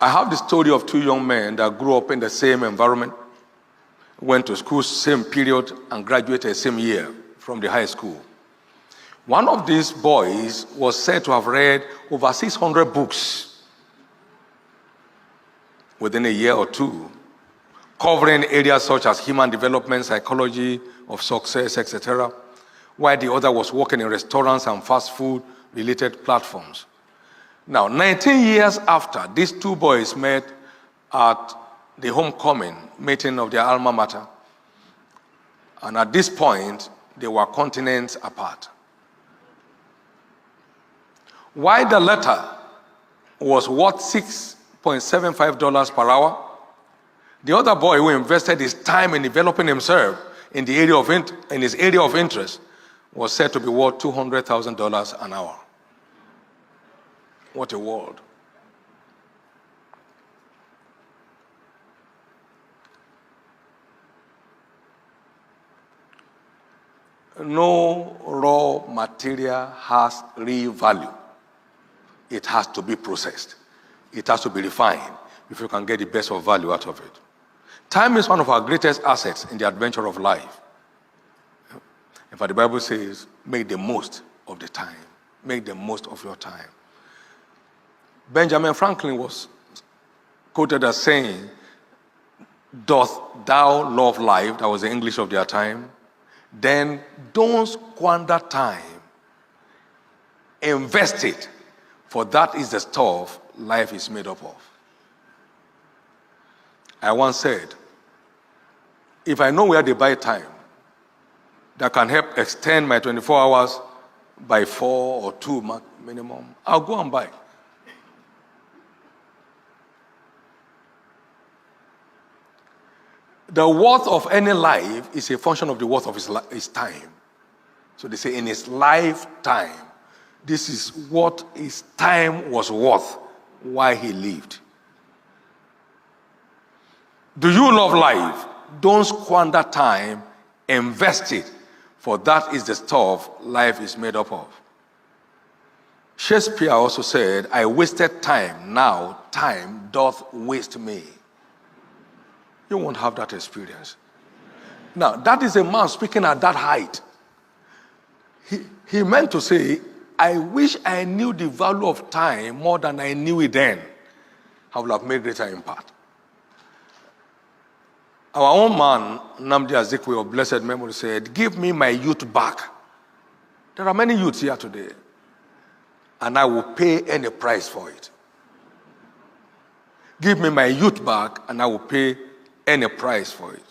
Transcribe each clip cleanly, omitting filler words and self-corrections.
I have the story of two young men that grew up in the same environment, went to school same period, and graduated same year from the high school. One of these boys was said to have read over 600 books within a year or two, covering areas such as human development, psychology of success, etc., while the other was working in restaurants and fast food related platforms. Now, 19 years after, these two boys met at the homecoming meeting of their alma mater, and at this point, they were continents apart. While the latter was worth $6.75 per hour, the other boy who invested his time in developing himself in his area of interest was said to be worth $200,000 an hour. What a world. No raw material has real value. It has to be processed. It has to be refined if you can get the best of value out of it. Time is one of our greatest assets in the adventure of life. In fact, the Bible says, make the most of the time. Make the most of your time. Benjamin Franklin was quoted as saying, "Doth thou love life?" That was the English of their time. "Then don't squander time. Invest it, for that is the stuff life is made up of." I once said, if I know where they buy time that can help extend my 24 hours by 4 or 2 minimum, I'll go and buy. The worth of any life is a function of the worth of his time. So they say in his lifetime, this is what his time was worth while he lived. Do you love life? Don't squander time, invest it, for that is the stuff life is made up of. Shakespeare also said, "I wasted time, now time doth waste me." You won't have that experience. Now, that is a man speaking at that height. He meant to say, I wish I knew the value of time more than I knew it then. I would have made greater impact. Our own man, Nnamdi Azikiwe of blessed memory, said, "Give me my youth back." There are many youths here today, and I will pay any price for it. Give me my youth back, and I will pay any price for it.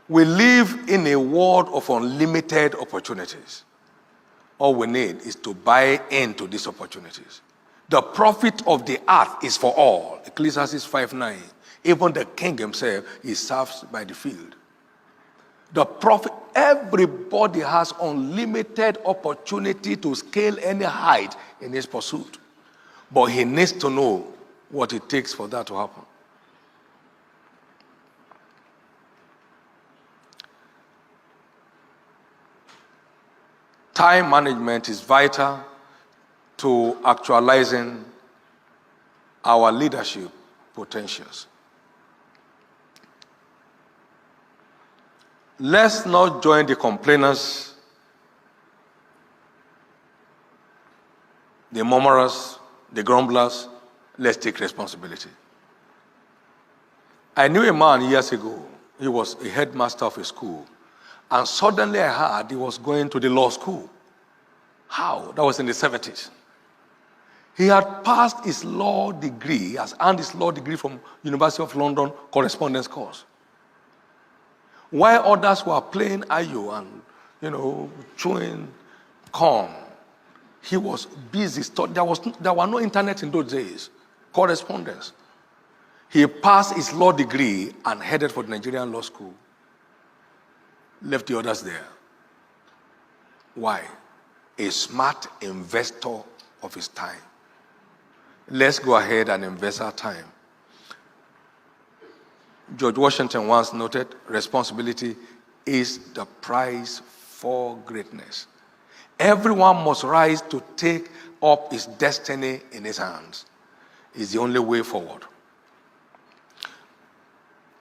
We live in a world of unlimited opportunities. All we need is to buy into these opportunities. The profit of the earth is for all. Ecclesiastes 5:9. Even the king himself is served by the field. The profit, everybody has unlimited opportunity to scale any height in his pursuit. But he needs to know what it takes for that to happen. Time management is vital to actualizing our leadership potentials. Let's not join the complainers, the murmurers, the grumblers. Let's take responsibility. I knew a man years ago. He was a headmaster of a school. And suddenly I heard he was going to the law school. How? That was in the 70s. He had passed his law degree, has earned his law degree from University of London correspondence course. While others were playing ayo and, chewing corn, he was busy studying. There were no internet in those days. Correspondence. He passed his law degree and headed for the Nigerian law school. Left the others there. Why? A smart investor of his time. Let's go ahead and invest our time. George Washington once noted, responsibility is the price for greatness. Everyone must rise to take up his destiny in his hands. is the only way forward.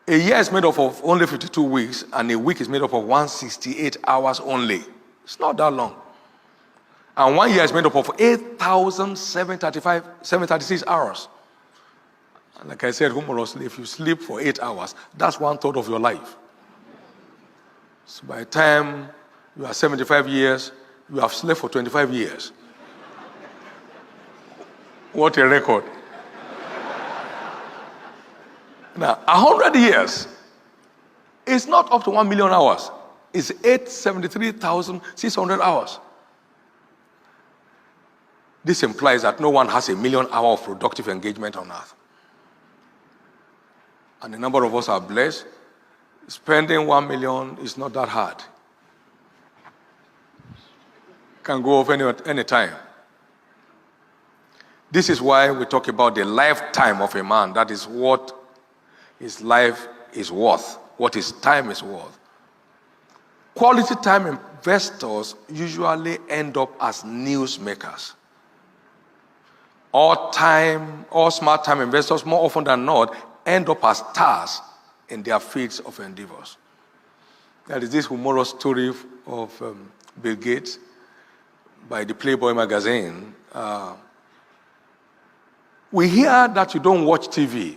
A year is made up of only 52 weeks, and a week is made up of 168 hours only. It's not that long. And 1 year is made up of 8,736 hours. And like I said humorously, if you sleep for 8 hours, that's 1/3 of your life. So by the time you are 75 years, you have slept for 25 years. What a record. Now, 100 years is not up to 1 million hours. It's 873,600 hours. This implies that no one has 1 million hours of productive engagement on earth. And a number of us are blessed. Spending 1 million is not that hard. Can go off any time. This is why we talk about the lifetime of a man. That is what his life is worth, what his time is worth. Quality time investors usually end up as newsmakers. All smart time investors, more often than not, end up as stars in their fields of endeavors. There is this humorous story of Bill Gates by the Playboy magazine. We hear that you don't watch TV.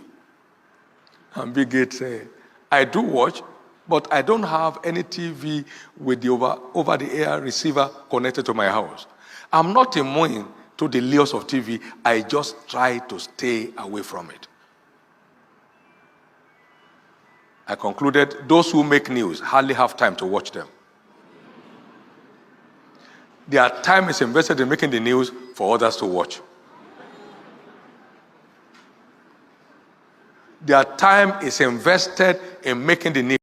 And Bill Gates said, I do watch, but I don't have any TV with the over-the-air receiver connected to my house. I'm not immune to the lures of TV. I just try to stay away from it. I concluded, those who make news hardly have time to watch them. Their time is invested in making the news for others to watch. Their time is invested in making the news